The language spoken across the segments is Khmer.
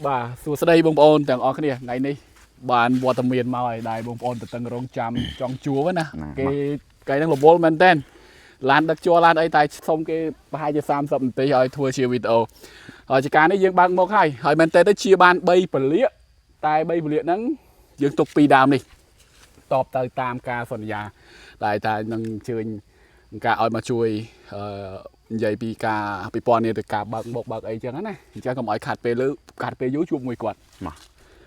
បាទសួស្តីបងប្អូនទាំងអស់គ្នាថ្ងៃនេះបានវត្តមានមកឲ្យដែរបងប្អូនទៅតឹងរងចាំចង់ជួបណាគេហ្នឹងរវល់មែនតើឡានដឹកជួឡានអីតែសុំគេប្រហែលជា30នាទីឲ្យធ្វើជាវីដេអូហើយចការនេះយើងបើកមកហើយមែនតើទៅជាបាន3ពលាកតែ3ពលាកហ្នឹងយើងទុកពីដើមនេះតបទៅតាមការសន្យាតែតែនឹងអញ្ជើញការឲ្យមកជួយនិយាយពីការពិព័រណ៍នេះទៅការបើកមុខបើកអីចឹងណាអញ្ចឹងកុំឲ្យខាត់ពេលយូរជួបមួយគាត់មក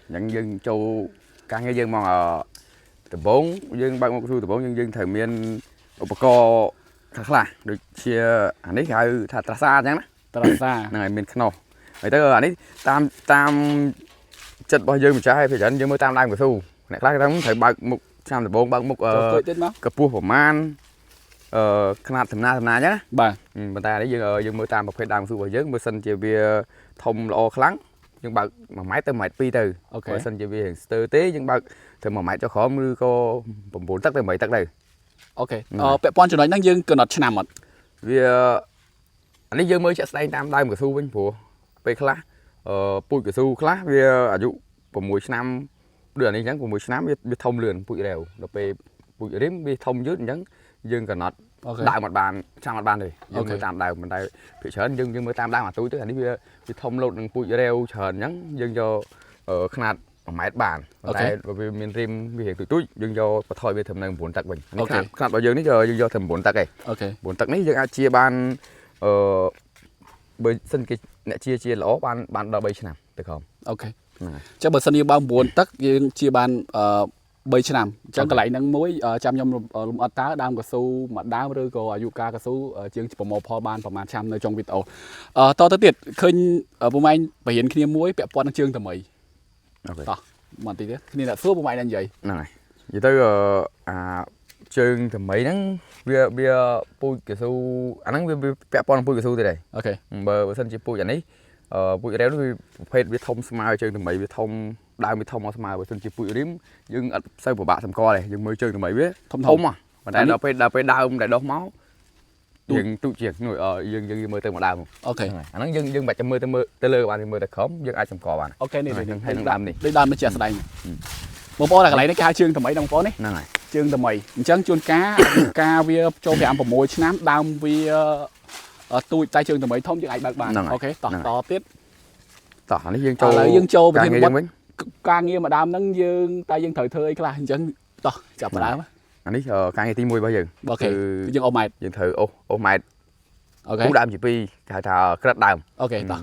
អញ្ចឹងយើងចូលការងារយើងមកដំបូងយើងបើកមុខស៊ូដំបូងយើងត្រូវមានឧបករណ៍ខ្លះដូចជាអានេះគេហៅថាត្រាសាអញ្ចឹងណាត្រាសាហ្នឹងហើយមានខ្នោះហើយទៅអានេះតាមចិត្តរបស់យើងម្ចាស់ហើយពេលច្រើនយើងមើលតាមដើមកស៊ូអ្នកខ្លះគាត់ត្រូវបើកមុខឆ្នាំដំបូងបើកមុខកពស់ប្រមាណຂະຫນាតសំណាអញ្ចឹងណាបាទប៉ុន្តែនេះយើងមើលតាមប្រភេទដើមស៊ូរបស់យើងមើលសិនជាវាធំល្អខ្លាំងយើងបើក1ម៉ែត្រទៅ1ម៉ែត្រ2ទៅបើសិនជាវាស្ទើរទេយើងបើកទៅ1ម៉ែត្រចុះក្រោមឬក៏9ទឹកទៅ8ទឹកទៅអូខេពាក់ព័ន្ធចំណុចហ្នឹងយើងកំណត់ឆ្នាំអត់វាអានេះយើងមើលជាក់ស្ដែងតាមដើមកស៊ូវិញព្រោះពេលខ្លះពូជកស៊ូខ្លះវាអាយុ6ឆ្នាំដូចអានេះអញ្ចឹង6ឆ្នាំវាធំលឿនពូជរាវដល់ពេលពូជរៀមវាធំយឺតអញ្ចឹងយើងកំណត់ដើមអត់បានចាំអត់បានទេយើងមើលតាមដើមប៉ុន្តែភាគច្រើនយើងមើលតាមដើមអាទូចទៅអានេះវាធំលោតនឹងពូជរាវច្រើនអញ្ចឹងយើងយកຂະຫນាត1ម៉ែត្របានតែវាមានរៀមវារៀងទូចយើងយកបន្ថយវាធ្វើនៅ9ទឹកវិញនេះຂະຫນាតរបស់យើងនេះយើងយកទៅ9ទឹកឯងអូខេ9ទឹកនេះយើងអាចជាបានបើសិនគេអ្នកជាល្អបានដល់3ឆ្នាំទៅក្រោមអូខេចឹងបើសិនជាបើ9ទឹកយើងជាបាន3ឆ្នាំអញ្ចឹងកន្លែងហ្នឹងមួយចាំខ្ញុំលំអិតតើដើមកស៊ូមួយដើមឬក៏អាយុកាលកស៊ូជាងប្រមូលផលបានប្រហែលឆ្នាំនៅtrongវីដេអូតទៅទៀតឃើញពុំឯងបរៀនគ្នាមួយពាក់ព័ន្ធនឹងជើងថ្មីអូខេតោះមកទីទៀតគ្នាអ្នកសួរពុំឯងនឹងនិយាយហ្នឹងហើយនិយាយទៅអាជើងថ្មីហ្នឹងវាពូជកស៊ូអាហ្នឹងវាពាក់ព័ន្ធនឹងពូជកស៊ូទៀតដែរអូខេបើសិនជាពូជអានេះពូជរាវវាប្រភេទវាធំស្មើជើងថ្មីវាធំដើមវាធំមកស្មើបើសិនជាពូជរៀមយើងអត់សូវពិបាកសម្គាល់ទេយើងមើលជើងថ្មីវាធំប៉ុន្តែដល់ពេលដើមដែលដុះមកយើងទូចជាងនោះយើងមើលទៅមកដើមអូខេអាហ្នឹងយើងមិនបាច់មើលទៅលើបានមើលទៅក្រោមយើងអាចសម្គាល់បានអូខេនេះហើយនឹងដើមនេះដូចដើមនេះជាក់ស្ដែងបងប្អូនតែកន្លែងនេះគេហៅជើងថ្មីបងប្អូននេះហ្នឹងហើយជើងថ្មីអញ្ចឹងជួនការវាចូល5 6ឆ្នាំដើមវាទូចតែជើងថ្មីធំយើងអាចបើកបានអូខេតទៀតតោះអានេះយើងចូលឥឡូវយើងចូលប្រធានបទការងារម្ដងហ្នឹងយើងត្រូវធ្វើអីខ្លះអញ្ចឹងតោះចាប់ផ្ដើមអានេះការងារទី1របស់យើងគឺយើងអូសម៉ែត្រយើងត្រូវអូសម៉ែត្រអូខេពូដើមជា2គេហៅថាក្រិតដើមអូខេតោះ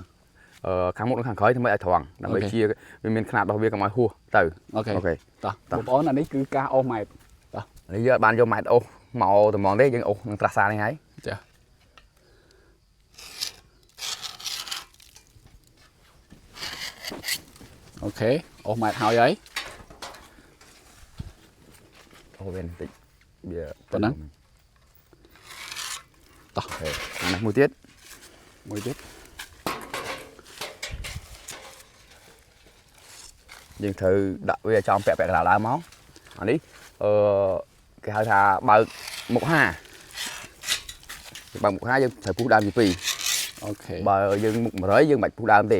ខាងមុខនិងខាងក្រោយធ្វើឲ្យត្រង់ដើម្បីជាវាមានຂະຫນាតរបស់វាកុំឲ្យហួសទៅអូខេតោះបងប្អូនអានេះគឺការអូសម៉ែត្រតោះនេះយើងអត់បានយកម៉ែត្រអូសមកតែហ្មងទេយើងអូសនឹងត្រាសានេះហើយចាអូខេអូសម៉ែត្រហើយអូវាបន្តិចវាប៉ុណ្ណឹងតោះអានេះមួយទៀតយើងត្រូវដាក់វាចំពាក់កណ្ដាលដើមមកអានេះគេហៅថាបើកមុខ5យើងត្រូវពុះដើមទី2អូខេបើយើងមុខ100យើងមិនបាច់ពុះដើមទេ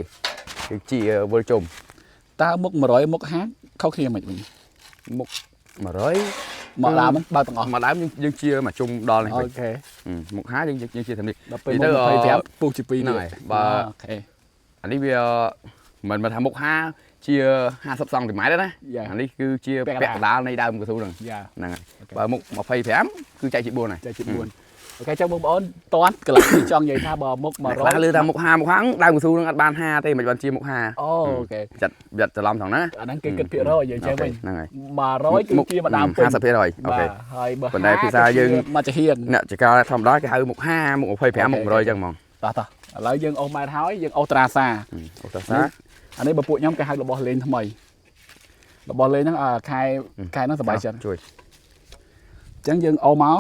យើងជាវល់ជុំតើមុខ100មុខ50ខុសគ្នាមិនវិញមុខ100មកដើមបើកទាំងអស់មកដើមយើងជាមកជុំដល់នេះអូខេមុខ50យើងជាតាមនេះដល់ពេលមុខ25ពុះជា2ហ្នឹងហើយបើអូខេអានេះវាមិនថាមុខ50ជា50សង់ទីម៉ែត្រណាអានេះគឺជាពាក់កណ្ដាលនៃដើមកស៊ូហ្នឹងហ្នឹងហើយបើមុខ25គឺចែកជា4ហើយចែកជា4អូខេចឹងបងប្អូនតន់កន្លែងចង់និយាយថាបើមុខ100លើថាមុខ50ដើមកស៊ូហ្នឹងអត់បាន50ទេមិនបានជាមុខ50អូខេចាត់ច្រឡំថងណាអាហ្នឹងគេគិតភាគរយយើងចេះវិញហ្នឹងហើយ100គឺជាម្ដងពេញ50%អូខេហើយបើប៉ុន្តែភាសាយើងមកចាហៀនអ្នកចការធម្មតាគេហៅមុខ50មុខ25មុខ100ចឹងហ្មងតោះឥឡូវយើងអូសម៉ែត្រហើយយើងអូសត្រាសាអានេះបើពួកខ្ញុំគេហៅរបស់លេងថ្មីរបស់លេងហ្នឹងខែហ្នឹងសប្បាយចិត្តជួយអញ្ចឹងយើងអូសមក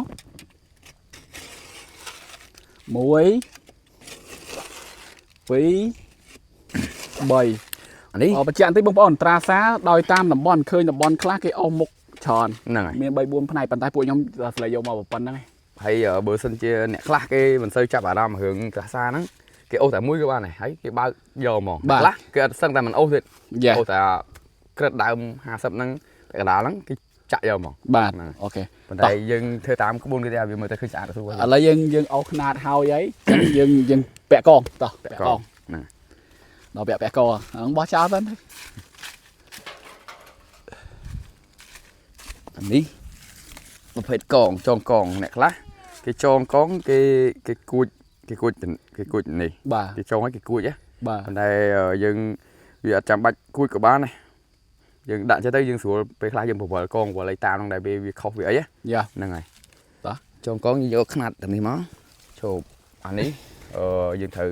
1 2 3អានេះបញ្ជាក់បន្តិចបងប្អូនត្រាសាដោយតាមតំបន់ឃើញតំបន់ខ្លះគេអូសមុខច្រើនហ្នឹងហើយមាន3 4ផ្នែកប៉ុន្តែពួកខ្ញុំស្លេកយកមកប៉ុណ្្នឹងហើយបើសិនជាអ្នកខ្លះគេមិនសូវចាប់អារម្មណ៍រឿងត្រាសាហ្នឹង cái ô tại mũi các bạn này thấy cái bao giờ mòn Bà. lá cái sân tại mình ô thì យ៉ា ô tại cái đào 50 ហ្នឹងcái đá lắm cái chạy giờ mòn បាទអូខេ ប៉ុន្តែយើងធ្វើតាមក្បួនគេវាមើលទៅឃើញស្អាតទៅ ឥឡូវយើងអោសខ្នាតហើយអីយើងពាក់កងតោះពាក់កង ណា ដល់ពាក់កងហ្នឹងបោះចោលទៅ នេះប្រភេទកងចងកងអ្នកខ្លះគេចងកងគេគួចនេះ បាទ គេចងឲ្យគេគួចណា បាទ ប៉ុន្តែយើងវាអត់ចាំបាច់គួចក៏បានដែរយើងដាក់ចេះទៅយើងស្រួលពេលខ្លះយើងប្រវល់កងប្រវល់អីតាមហ្នឹងដែរវាខុសវាអី យ៉ា ហ្នឹងហើយ តោះ ចងកងយើងយកខ្នាតទៅនេះមកជប់អានេះយើងត្រូវ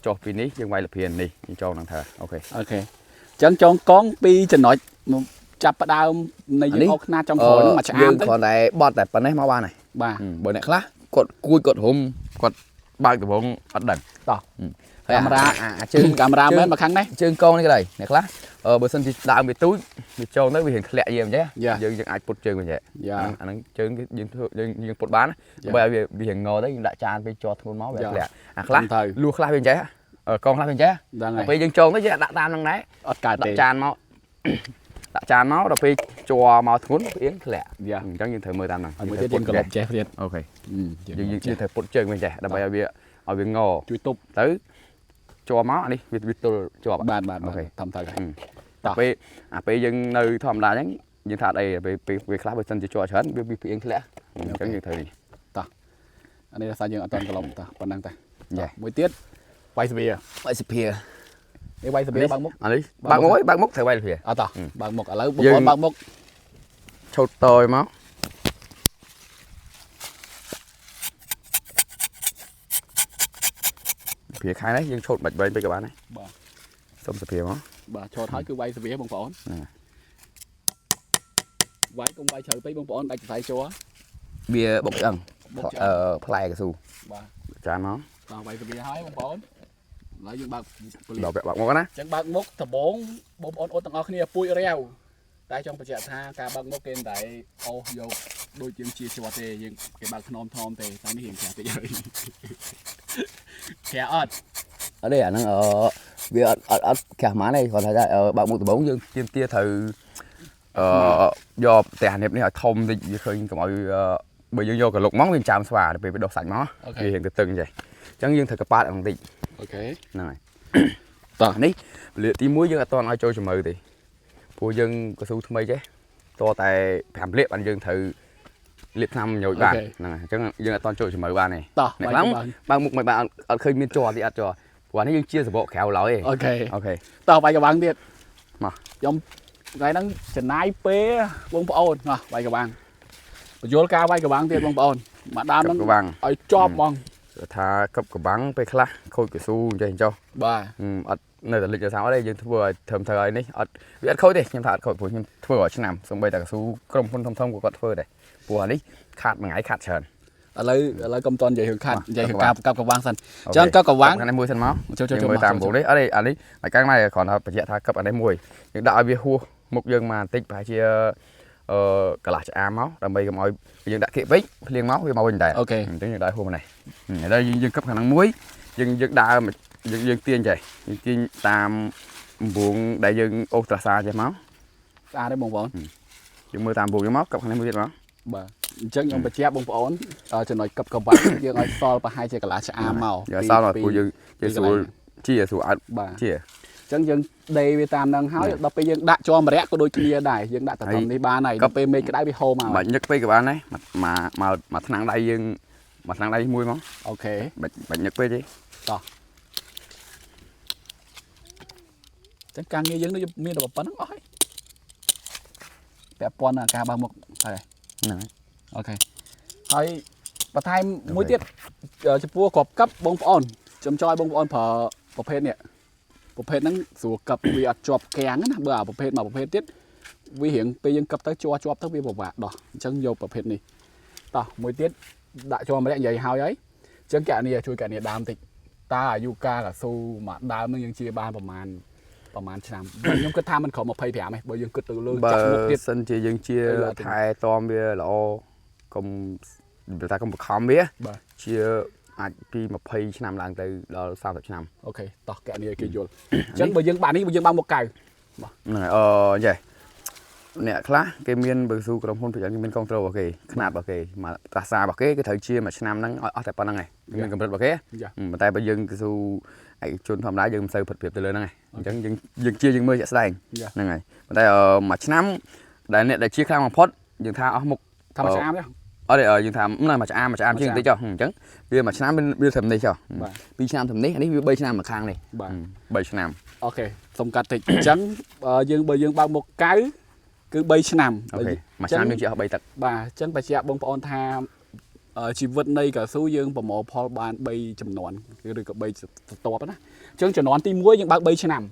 ចុះពីនេះយើងវាយលភាននេះយើងចងហ្នឹងថាអូខេ អូខេអញ្ចឹងចងកងពីចំណុចចាប់ផ្ដើមនៃយើងអោសខ្នាតចុងក្រោយហ្នឹងមកឆ្អា យើ ម ង ទៅ គ្រាន់តែបត់តែប៉ុណ្ណេះមកបានហើយ បាទ បើអ្នកខ្លះគាត់គួចគាត់រុំគាត់បើកដបងអត់ដឹង តោះ ហើយ កាមេរ៉ា ជើង កាមេរ៉ាមែនមកខាងនេះ ជើងកងនេះក៏ដែរអ្នកខ្លះបើសិនជាដើមវាទូចវាចូលទៅវារៀងធ្លាក់យាមអញ្ចឹង យ៉ា យើងអាចពុតជើងវិញដែរ យ៉ា អាហ្នឹងជើងយើងធ្វើយើងពុតបានបើឲ្យវារៀងងទៅយើងដាក់ចានពេលជាប់ធ្ងន់មកវាធ្លាក់អាខ្លះ ទៅ លួខ្លះវាអញ្ចឹងកងខ្លះវាអញ្ចឹង ដល់ហើ ដល់ យ ពេលយើងចូលទៅយើងដាក់តាមហ្នឹងដែរ អត់កើត ដា ទេ ក់ចានមក ដាក់ចានមកដល់ពេលជាប់មកធ្ងន់វាធ្លាក់ យ៉ា អញ្ចឹងយើងត្រូវមើលតាមហ្នឹង ហើយមួយទៀតយើងក្លប់ចេះទៀត អូខេ យើង យើងត្រូវពុតជើងវិញចេះដើម្បីឲ្យវាង ជួយទប់ ទៅជាប់មកអានេះវាទល់ជាប់ បាទ អូខេ ធំទៅហើយ ពេលពេលយើងនៅធម្មតាអញ្ចឹងយើងថាអត់អីពេលវាខ្លះបើសិនជាជាប់ច្រើនវាផ្អៀងធ្លាក់អញ្ចឹងយើងត្រូវនេះ អានេះថាយើងអត់តន់ក្លប់តោះប៉ុណ្ណឹងតា យ៉ា មួយទៀតវាយសវា បាយសុភា នេះវាយសវាបើកមុខ អានេះបើកមុខហើយបើកមុខត្រូវបាយសុភា អត់តោះបើកមុខឥឡូវបង យើង ប្អូនបើកមុខ ឆោតតយមកសុភាខាងនេះយើងឆោតបាច់បែងពេកក៏បានដែរ បាទ សុំសុភាមក បាទឈរហើយគឺវាយសវាបងប្អូន ណា វាយកុំវាយជ្រៅពេកបងប្អូនដាច់សរសៃជ័រ វាបុកឆ្អឹង បុកឆ្អឹង ផ្លែកស៊ូ បាទ ចានមក តោះវាយសវាហើយបងប្អូនឥឡូវយើងបើកពលា ដល់ពាក់បាក់មកណា អញ្ចឹងបើកមុខដំបងបងប្អូនអូនទាំងអស់គ្នាពួយរាវតែចង់បញ្ជាក់ថាការបើកមុខគេមិនតែអូសយកដូចយើងជាជាប់ទេយើងគេបើកថ្នមថ្នមទេតែនេះរៀងខ្លាំងតិចហើយខ្លាំងអត់ ở đây nóវាអត់ខាស់ម៉ានទេគាត់ថាបើកមុខដំបងយើងទៀមទាត្រូវយកផ្ទះនេះឲ្យធំតិចវាឃើញកុំឲ្យបើយើងយកកលុកមកវាចាំស្វាដល់ពេលដោះសាច់មកវារៀងទៅតឹងចេះអញ្ចឹងយើងត្រូវកប៉ាតបន្តិច អូខេ ហ្នឹងហើយតោះនេះពលាទី1យើងអត់តន់ឲ្យចូលជំរឿទេព្រោះយើងកស៊ូថ្មីចេះតតែ5លាបបានយើងត្រូវលាបថ្នាំញយបានហ្នឹងហើយអញ្ចឹងយើងអត់តន់ចូលជំរឿបានទេ តោះ អ្នកឡើងបើកមុខមិនបានអត់ឃើញមានជាប់ទីអត់ជាប់ព្រោះនេះយើងជាសបកក្រៅឡើយទេ អូខេ អូខេ តោះវាយកបាំងទៀត មក ខ្ញុំថ្ងៃហ្នឹងចំណាយពេលបងប្អូនមកវាយកបាំងបញ្យល់ការវាយកបាំងទៀតបងប្អូនមកដើមហ្នឹង កបាំង ឲ្យជាប់ហ្មង ថាកឹបកបាំងពេលខ្លះខូចកស៊ូអញ្ចឹងចុះ បាទ អត់នៅតែលិចទៅសោទេយើងធ្វើឲ្យធ្វើឲ្យនេះអត់វាអត់ខូចទេខ្ញុំថាអត់ខូចព្រោះខ្ញុំធ្វើឲ្យឆ្នាំសូម្បីតែកស៊ូក្រុមហ៊ុនធំៗក៏គាត់ធ្វើដែរព្រោះអានេះខាតមួយថ្ងៃខាតច្រើន ឥឡូវកុំតន់និយាយរឿងខាត់និយាយរឿងការកាប់កបាំងសិន អូ ចឹងកប់កបាំង ខាងនេះមួយសិនមក ចូល យើងមើលតាមបងនេះអត់ទេអានេះអាកាំងមកគ្រាន់តែបញ្ជាក់ថាកឹបអានេះមួយយើងដាក់ឲ្យវាហួសមុខយើងមកបន្តិចប្រហែលជាកន្លះឆ្អាមមកដើម្បីកុំឲ្យយើងដាក់គៀកពេកភ្លៀងមកវាមកវិញដែរ អូខេ អញ្ចឹងយើងដាក់ហួសមកនេះឥឡូវយើងកឹបខាងហ្នឹងមួយយើងដើរយើងទាញចេះយើងទាញតាមអំបួងដែលយើងអូសត្រាសាចេះមក ស្អាតទេបងប្អូន យើងមើលតាមអំបួងយើងមកកឹបខាងនេះមួយទៀតមក បាទអញ្ចឹងខ្ញុំបញ្ជាក់បងប្អូនចំណុចកប់កបាំងយើងឲ្យសល់ប្រហែលជាកន្លះឆ្អាមមក យើងសល់មកព្រោះយើងស្រួលជាស្រួលអត់ បាទ ជា អញ្ចឹងយើងដេវាតាមហ្នឹងហើយដល់ពេលយើងដាក់ជាប់ម្រ័ក្សក៏ដូចគ្នាដែរយើងដាក់តាមនេះបានហើយដល់ពេលមេឃក្តៅវាហូរមក បាច់ញឹកពេកក៏បានដែរមកថ្នាំងដៃយើងមកថ្នាំងដៃមួយមក អូខេ បាច់ញឹកពេកទេ អញ្ចឹងការងារយើងនេះមានតែប៉ុណ្្នឹងអស់ហើយពាក់ព័ន្ធនឹងការបើកមុខហើយ ហ្នឹង អូខេហើយបន្ថែមមួយទៀតចំពោះក្របកັບបងប្អូនខ្ញុំចង់ឲ្យបងប្អូនប្រើប្រភេទនេះប្រភេទហ្នឹងស្រួលកັບវាអត់ជាប់កាំងណាបើអាប្រភេទមកប្រភេទទៀតវារៀងពេលយើងកັບទៅជាប់ទៅវាពិបាកដោះអញ្ចឹងយកប្រភេទនេះតោះមួយទៀតដាក់ជាប់ម្រ័ក្សនិយាយហើយអញ្ចឹងកណនីជួយកណនីដើមតិចតើអាយុកាលកស៊ូមកដើមនឹងយើងជាបានប្រហែលឆ្នាំខ្ញុំគិតថាมันក្រោម25ទេបើយើងគិតទៅលើ បើ ចាក់មុខទៀត សិនជាយើងជាថែទាំវាល្អកុំថាកុំបខំវា បាទ ជា អាចពី20ឆ្នាំឡើងទៅដល់30ឆ្នាំ អូខេតោះកែនេះគេយល់អញ្ចឹងបើយើងបាននេះយើងបានមកកៅ ហ្នឹងហើយចេះអ្នកខ្លះគេមានបើស៊ូក្រុមហ៊ុនប្រចាំគេមានកងត្រូលរបស់គេຂະຫນាតរបស់គេមកត្រាសារបស់គេគឺត្រូវជាមួយឆ្នាំហ្នឹងអស់តែប៉ុណ្្នឹងឯងមានកម្រិតរបស់គេប៉ុន្តែបើយើងគឺស៊ូឯកជនធម្មតាយើងមិនសូវពិតព្រៀបទៅលើហ្នឹងឯងអញ្ចឹងយើងជាយើងមើលជាក់ស្ដែងហ្នឹងហើយប៉ុន្តែមួយឆ្នាំដែលអ្នកដែលជាខ្លាំងបំផុតយើងថាអស់មុខ ធម្មឆ្នាំទេ អត់ទេយើងថាមួយឆ្អាមជាងបន្តិចចុះអញ្ចឹងវាមួយឆ្នាំវាត្រឹមនេះចុះ2ឆ្នាំត្រឹមនេះនេះវា3ឆ្នាំមួយខាងនេះ3ឆ្នាំ អូខេសុំកាត់តិចអញ្ចឹងយើងបើយើងបើកមកកៅគឺ3ឆ្នាំ អូខេមួយឆ្នាំយើងជាអស់3ទឹក បាទអញ្ចឹងបញ្ជាក់បងប្អូនថាជីវិតនៃកៅស៊ូយើងប្រមូលផលបាន3ចំនួនឬក៏3ស្ទប់ណាអញ្ចឹងចំនួនទី1យើងបើក3ឆ្នាំ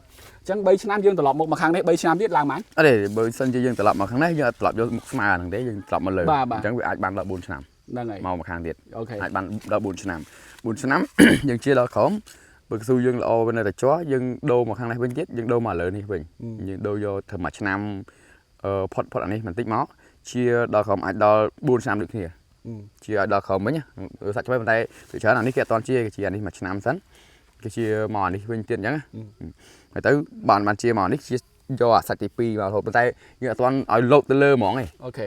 អញ្ចឹង3ឆ្នាំយើងត្រឡប់មកខាងនេះ3ឆ្នាំទៀតឡើងបាន អត់ទេបើសិនជាយើងត្រឡប់មកខាងនេះយើងអត់ត្រឡប់យកមុខស្មើហ្នឹងទេយើងត្រឡប់មកលើអញ្ចឹងវាអាចបានដល់4ឆ្នាំ ហ្នឹងហើយ មកខាងទៀត អូខេ អាចបានដល់4ឆ្នាំ4ឆ្នាំ យើងជាដល់ក្រោមបើស៊ូយើងល្អវិញនៅតែជាប់យើងដូរមកខាងនេះវិញទៀតយើងដូរមកលើនេះវិញយើងដូរយកធ្វើមួយឆ្នាំផុតអានេះបន្តិចមកជាដល់ក្រោមអាចដល់4ឆ្នាំដូចគ្នាជាឲ្យដល់ក្រោមវិញសាច់ឆ្វេងប៉ុន្តែពីច្រើនអានេះគេអត់តន់ជាអានេះមួយឆ្នាំសិនគេជាមកអានេះវិញទៀតអញ្ចឹងហើយទៅបានជាមកនេះជាយកអាសាច់ទី2មករហូតប៉ុន្តែយើងអត់តន់ឲ្យលោតទៅលើហ្មងឯង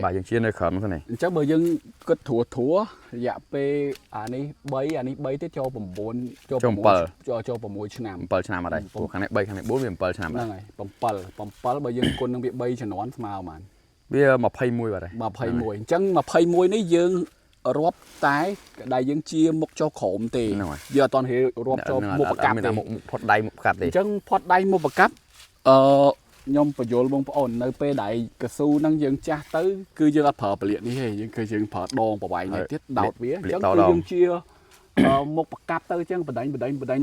បាទយើងជានៅក្រោមហ្នឹងទេ អញ្ចឹងបើយើងគិតធัวរយៈពេលអានេះ3ទៀតចូល9ចូល6ឆ្នាំ 7ឆ្នាំអត់ដែរព្រោះខាងនេះ3ខាងនេះ4វា7ឆ្នាំ ហ្នឹងហើយ7បើយើងគុណនឹងវា3ជំនាន់ស្មើប៉ុន្មាន វា21បាទ 21អញ្ចឹង21នេះយើងរាប់តែដែលយើងជាមុខចូលក្រោមទេយើងអត់តន់រាប់ចូលមុខប្រកាប់ទេ មុខផុតដៃមុខប្រកាប់ទេ អញ្ចឹងផុតដៃមុខប្រកាប់ខ្ញុំបញ្យល់បងប្អូននៅពេលដែលកស៊ូហ្នឹងយើងចាស់ទៅគឺយើងអត់ប្រើពលាកនេះទេយើងគឺយើងប្រើដងប្រវែងនេះទៀតដោតវាអញ្ចឹងគឺយើងជាមុខប្រកាប់ទៅអញ្ចឹងបដិញ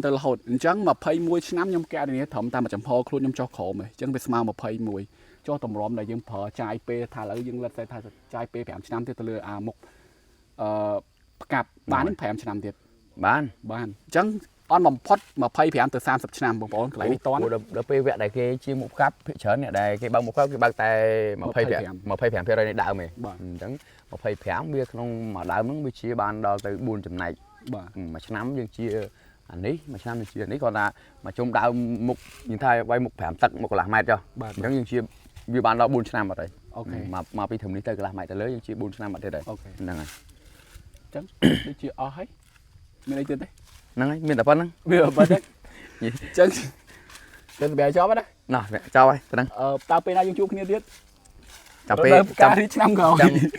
ទៅរហូតអញ្ចឹង21ឆ្នាំខ្ញុំកែនេះត្រឹមតែមួយចំហខ្លួនខ្ញុំចុះក្រោមទេអញ្ចឹងវាស្មើ21ចុះតម្រាំដែលយើងប្រើចាយពេលថាឥឡូវយើងលិតតែថាចាយពេល5ឆ្នាំទៀតទៅលើអាមុខប្រកាប់បាន5ឆ្នាំទៀតបានអញ្ចឹងអន់បំផុត25ទៅ30ឆ្នាំបងប្អូនកន្លែងនេះតន់ដល់ពេលវគ្គដែលគេជាមុខប្រកាប់ភាគច្រើនអ្នកដែលគេបើកមុខប្រកាប់គេបើកតែ25%នៃដើមឯងអញ្ចឹង25វាក្នុងមួយដើមហ្នឹងវាជាបានដល់ទៅ4ចំណែកបាទមួយឆ្នាំយើងជាអានេះមួយឆ្នាំយើងជាអានេះគាត់ថាមកជុំដើមមុខយើងថាវាយមុខ5ទឹកមុខកន្លះម៉ែត្រចុះអញ្ចឹងយើងជាវាបានដល់4ឆ្នាំអត់ទេអូខេមកពីធំនេះទៅកន្លះម៉ែត្រទៅលើយើងជា4ឆ្នាំអត់ទេដែរហ្នឹងហើយ ចឹងដូចជាអស់ហើយមានអីទៀតទេ ហ្នឹងហើយមានតែប៉ុណ្្នឹង វាប៉ុណ្្នឹងចឹងទៅបែរចប់ហើយណា ណោះចប់ហើយប៉ុណ្្នឹង តើពេលណាយើងជួបគ្នាទៀត ចាំពេលឆ្នាំក្រោយ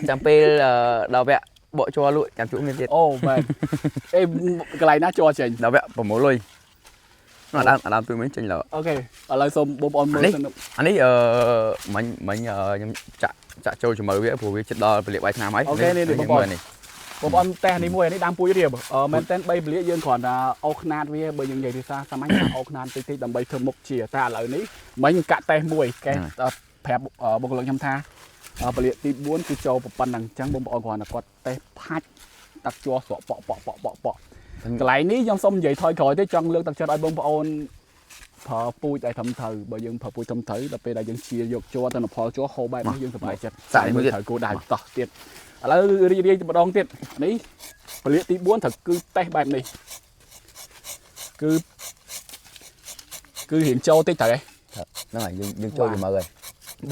ចាំពេលដល់វគ្គបកជ័រលក់ចាំជួបគ្នាទៀត អូបាទអេកន្លែងណាជ័រចេញ ដល់វគ្គប្រមូលលុយអាដើមពេលមិញចេញឡើយ អូខេឥឡូវសូមបងប្អូនមើលសិនអានេះមិញខ្ញុំចាក់ចូលជំរឿវាព្រោះវាជិតដល់ពលិបបាយឆ្នាំហើយ អូខេនេះបងប្អូនតេសនេះមួយនេះដើមពូជរៀបមែនតើ3ពលិយើងគ្រាន់តែអូខ្នាតវាបើយើងនិយាយភាសាសាមញ្ញថាអូខ្នាតតិចៗដើម្បីធ្វើមុខជាតែឥឡូវនេះមិញកាក់តេសមួយកែប្រាប់បុគ្គលិកខ្ញុំថាពលិទី4គឺចូលប៉ុណ្ណឹងអញ្ចឹងបងប្អូនគ្រាន់តែគាត់តេសផាច់ទឹកជ័រស្រក់ប៉កកន្លែងនេះខ្ញុំសូមនិយាយថយក្រោយទេចង់លើកទឹកចិត្តឲ្យបងប្អូនប្រើពូជឲ្យត្រឹមត្រូវបើយើងប្រើពូជត្រឹមត្រូវដល់ពេលដែលយើងជាយកជ័រទៅផលជ័រហូបបែបនេះយើងសប្បាយចិត្តសាច់មួយត្រូវគោដៅតោះទៀតឥឡូវរីម្ដងទៀតនេះពលិទី4ត្រូវគឺតេសបែបនេះគឺរៀងចូលតិចត្រូវហ្នឹងហើយយើងចូលជំរឿហើយ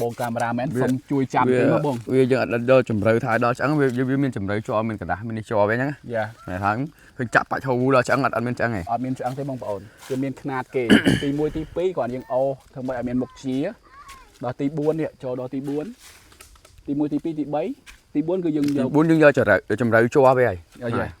បងកាមេរ៉ាមែនសូមជួយចាំតិចមកបងវាយើងអត់ដល់ជំរឿថាដល់ឆ្អឹងវាមានជំរឿជាប់មានកណ្ដាស់មាននេះជាប់វិញហ្នឹងយ៉ាតែថាឃើញចាក់បាច់ហូរដល់ឆ្អឹងអត់មានឆ្អឹងទេអត់មានឆ្អឹងទេបងប្អូនគឺមានຂະຫນាតគេទី1ទី2គ្រាន់យើងអូធ្វើម៉េចឲ្យមានមុខជាដល់ទី4នេះចូលដល់ទី4ទី1ទី2ទី3ទី4គឺយើងយក4យើងយកជំរឿជាប់វាហើយ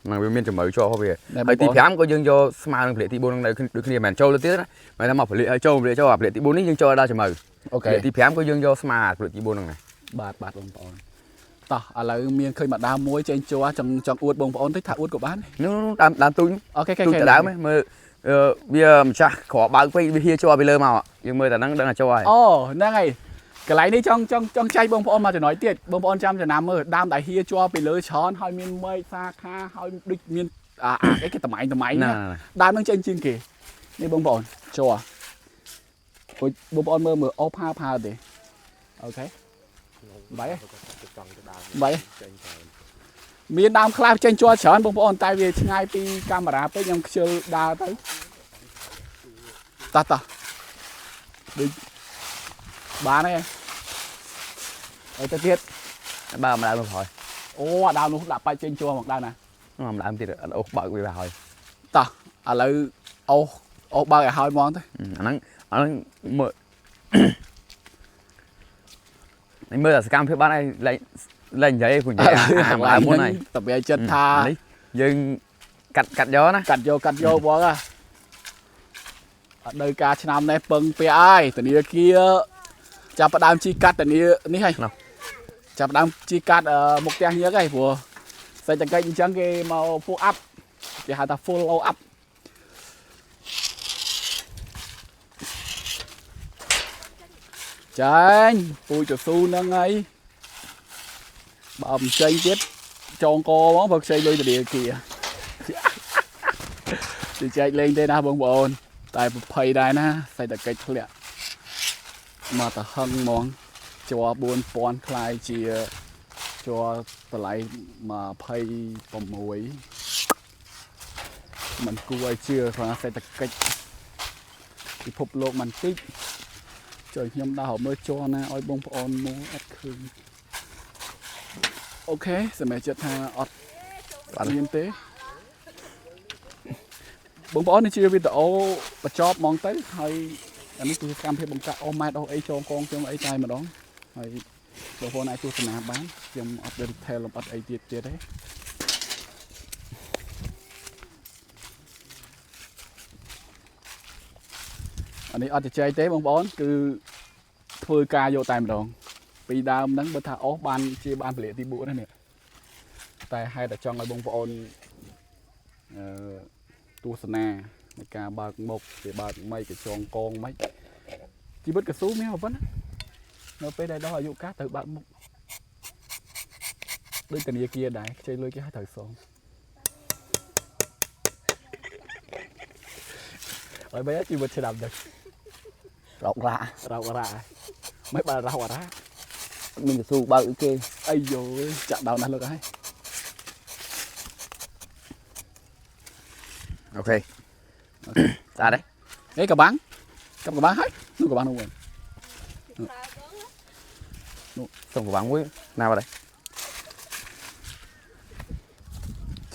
ហ្នឹងវាមានជំរឿជាប់វាហើយទី5ក៏យើងយកស្មើនឹងពលិទី4នឹងនៅដូចគ្នាមិនចូលទៅទៀតណាមិនថាមកពលិឲ្យចូលពលិចូលអាពលិទី4នេះយើងចូលដល់ជំរឿអូខេទី5ក៏យើងយកស្មើពលិទី4ហ្នឹងដែរបាទបងប្អូនតោះឥឡូវមានឃើញម្ដាមមួយចេញជួចង់អួតបងប្អូនតិចថាអួតក៏បាននោះដើមទូចអូខេទូចដើមមើលវាម្ចាស់ក្របើកពេកវាហៀជាប់ពីលើមកយើងមើលតែហ្នឹងដឹងថាជាប់ហើយអូហ្នឹងហើយកន្លែងនេះចង់ចែកបងប្អូនមកចំណុចទៀតបងប្អូនចាំចំណាំមើលដើមដែលហៀជាប់ពីលើច្រើនហើយមានមែកសាខាហើយដូចមានអីគេតម្លៃណាដើមនឹងចេញជាងគេនេះបងប្អូនជាប់បងប្អូនមើលអូផើទេអូខេបាយ មានដើមខ្លះចេញជាប់ច្រើនបងប្អូនតែវាឆ្ងាយពីកាមេរ៉ាពេកខ្ញុំខ្ជិលដើរទៅតោះដូចបានហើយអីទៅទៀត បើម្ដងមកហើយ អូអាដើមនោះដាក់បាច់ចេញជាប់មកដើមណា ម្ដងទៀតអូសបើកវាហើយ តោះឥឡូវអូបើកឲ្យហើយហ្មងទៅ អាហ្នឹងមើល នេះមើលសកម្មភាពបានឲ្យលេងនិយាយព្រោះនិយាយអាម្ដងមុនហើយ តើវាចិត្តថា នេះយើងកាត់យកណា កាត់យកបងអត់នៅការឆ្នាំនេះពឹងពាក់ហើយធនាគារចាប់ផ្ដើមជីកាត់ធនានេះហើយចាប់ផ្ដើមជីកាត់មុខផ្ទះញឹកហើយព្រោះសេដ្ឋកិច្ចអញ្ចឹងគេមក full up គេហៅថា full up ចាញ់ពូចស៊ូហ្នឹងហើយបើអត់ចេញទៀតចងកមកបើខ្ចីលុយធនាគារ ជជែកលេងទេណាបងប្អូនតែប្រភ័យដែរណាសេដ្ឋកិច្ចធ្លាក់មកទៅហឹងហ្មងជាប់ 4000 ខ្លាយជាជាប់តម្លៃ26มันគួរឲ្យជឿព្រោះសេដ្ឋកិច្ចពិភពលោកมันតិចចូលខ្ញុំដើរមើលជាប់ណាឲ្យបងប្អូនមើលអត់ឃើញអូខេសម្រាប់ចិត្តថាអត់មានទេ បងប្អូននេះជាវីដេអូបញ្ចប់ហ្មងទៅហើយអានេះគឺកម្មភាពបង្កើតអូម៉ែតអូអីចងកងខ្ញុំអីតែម្ដងហើយបងប្អូនអាចទស្សនាបានខ្ញុំអត់ detail លម្អិតអីទៀតទេអានេះអត់ជជែកទេបងប្អូនគឺធ្វើការយកតែម្ដងពីដើមហ្នឹងបើថាអូសបានជាបានពលិទី4នេះតែហេតុតែចង់ឲ្យបងប្អូនទស្សនានៃការបើកមុខគេបើកមិនគេចងកងមិនជីវិតកស៊ូមានប៉ុណ្ណានៅពេលដែលដល់អាយុកាសត្រូវបើកមុខដូចធនាគារដែរខ្ចីលុយគេឲ្យត្រូវសងហើយបែរជីវិតឆ្នាំនេះរោគរ៉ាមិនបើរោគរ៉ាមានកស៊ូបើកគេអាយយោចាក់ដោនណាស់លោកហើយ អូខេស្អាតទេ នេះកបាំងកំកបាំងហើយនោះកបាំងនោះវិញ សុំកបាំងមួយណាបាត់ហើយ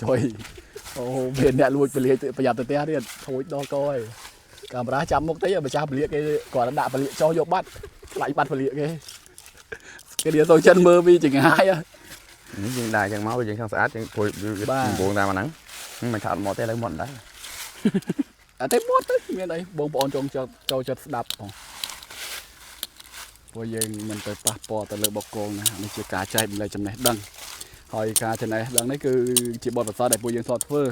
ជួយអូមានអ្នកលួចពលាប្រយ័ត្នទៅផ្ទះទៀតធូចដល់កហើយកាមេរ៉ាចាប់មុខតិចម្ចាស់ពលាគេគាត់ដាក់ពលាចោលយកបាត់ខ្លាចបាត់ពលាគេគេនិយាយទៅចិនមើលពីចង្អាយ នេះយើងដែរចឹងមកយើងខាងស្អាតយើងព្រួយវងតាមអាហ្នឹងមិនថាអត់មកទេឡើយមកដែរ អត់ទេមកទៅមានអីបងប្អូនចូលចិត្តស្ដាប់បងព្រោះយើងមិនទៅប៉ះពាល់ទៅលើបកគងណានេះជាការចែកម្លែកចំណេះដឹងហើយការចំណេះដឹងនេះគឺជាបទពិសោធន៍ដែលពួកយើងធ្លាប់ធ្វើ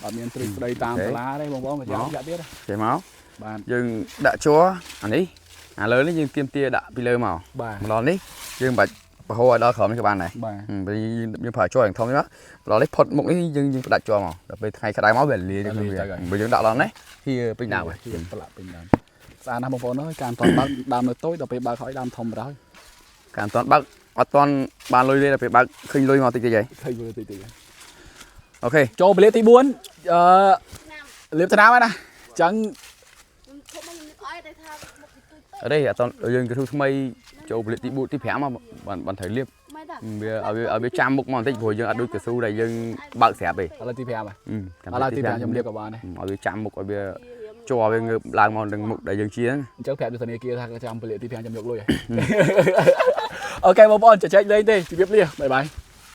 អត់មានទ្រឹស្ដីតាមសាលាទេបងប្អូនមកចាំទៀតចេះមក បាទ យើងដាក់ជួរអានេះអាលើនេះយើងទៀមទាដាក់ពីលើមក បាទ ម្ដងនេះយើងបាច់ប្រហូរឲ្យដល់ក្រោមនេះក៏បានដែរ បាទ ពេលយើងប្រើជួរយ៉ាងធំនេះមកម្ដងនេះផុតមុខនេះយើងផ្ដាច់ជួរមកដល់ពេលថ្ងៃក្តៅមកវាលាយើងវាយើងដាក់ដល់នេះហៀពេញដើមហើយ ប្រឡាក់ពេញដើមស្អាតណាស់បងប្អូនអើយការតន់បើកដើមនៅតូចដល់ពេលបើកហើយដើមធំបណ្ដោយ ការតន់បើកអត់តន់បានលុយទេដល់ពេលបើកឃើញលុយមកតិចតិចហើយ ឃើញមើលតិចអូខេ ចូលពលាទី4លាបថ្នាំហើយណាអញ្ចឹង អត់ទេអត់តន់យើងគឺថ្មីចូលពលិទី4ទី5មកបានត្រូវលាបវាឲ្យវាចាំមុខមកបន្តិចព្រោះយើងអត់ដូចកស៊ូដែលយើងបើកស្រាប់ទេ ឥឡូវទី5ហើយ ឥឡូវទីទី5ខ្ញុំលាបក៏បានដែរ ឲ្យវាចាំមុខឲ្យវាជាប់វាងើបឡើងមកនឹងមុខដែលយើងជាហ្នឹង អញ្ចឹងប្រាប់ទៅធនាគារថាចាំពលាទី5ខ្ញុំយកលុយអូខេបងប្អូនចែកលេងទេជម្រាបលាបាយបាយ